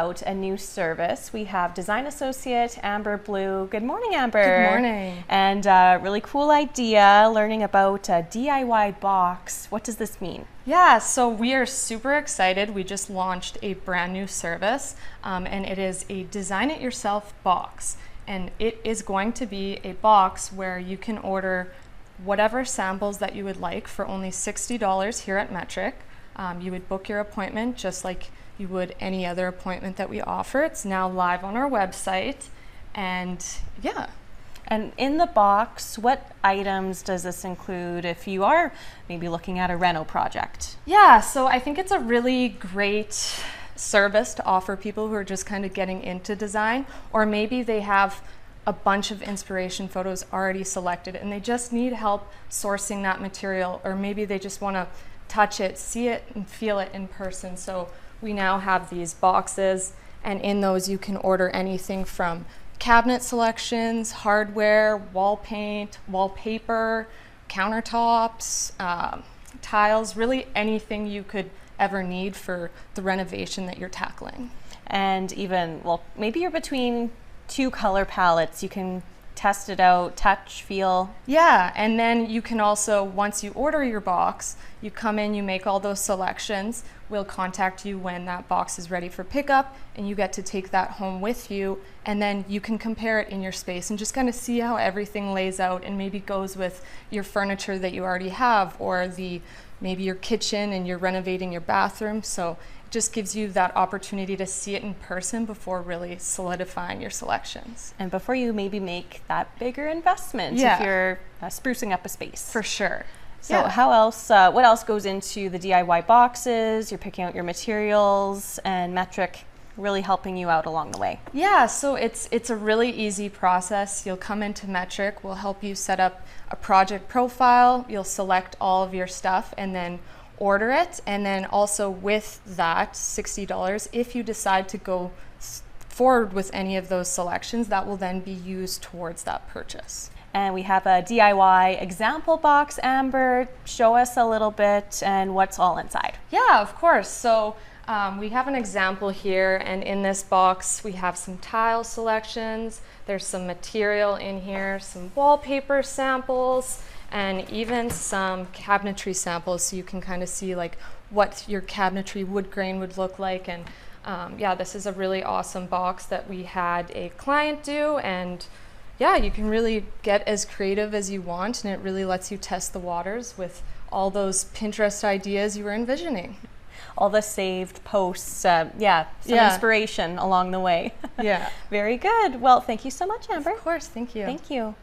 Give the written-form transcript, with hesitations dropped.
Out a new service. We have design associate Amber Blue. Good morning, Amber. Good morning. And really cool idea, learning about a DIY box. What does this mean? Yeah, so we are super excited. We just launched a brand new service, and it is a design it yourself box. And it is going to be a box where you can order whatever samples that you would like for only $60 here at Metric. You would book your appointment just like you would any other appointment that we offer. It's now live on our website, and yeah. And in the box, what items does this include if you are maybe looking at a reno project? Yeah, so I think it's a really great service to offer people who are just kind of getting into design, or maybe they have a bunch of inspiration photos already selected and they just need help sourcing that material, or maybe they just want to touch it, see it, and feel it in person. So we now have these boxes, and in those you can order anything from cabinet selections, hardware, wall paint, wallpaper, countertops, tiles, really anything you could ever need for the renovation that you're tackling. And even, well, maybe you're between two color palettes. You can test it out, touch, feel. Yeah, and then you can also, once you order your box, you come in, you make all those selections. We'll contact you when that box is ready for pickup, and you get to take that home with you, and then you can compare it in your space and just kind of see how everything lays out and maybe goes with your furniture that you already have, or maybe your kitchen and you're renovating your bathroom. So it just gives you that opportunity to see it in person before really solidifying your selections. And before you maybe make that bigger investment, Yeah. if you're sprucing up a space. For sure. So Yeah. how else, what else goes into the DIY boxes? You're picking out your materials, and Metric really helping you out along the way. Yeah, so it's a really easy process. You'll come into Metric, we'll help you set up a project profile, you'll select all of your stuff and then order it. And then also with that $60, if you decide to go forward with any of those selections, that will then be used towards that purchase. And we have a DIY example box. Amber, show us a little bit and what's all inside. Yeah, of course. So we have an example here, and in this box we have some tile selections, there's some material in here, some wallpaper samples, and even some cabinetry samples, so you can kind of see like what your cabinetry wood grain would look like. And yeah, this is a really awesome box that we had a client do, and yeah, you can really get as creative as you want, and it really lets you test the waters with all those Pinterest ideas you were envisioning. All the saved posts, some inspiration along the way. Yeah. Very good. Well, thank you so much, Amber. Of course, thank you. Thank you.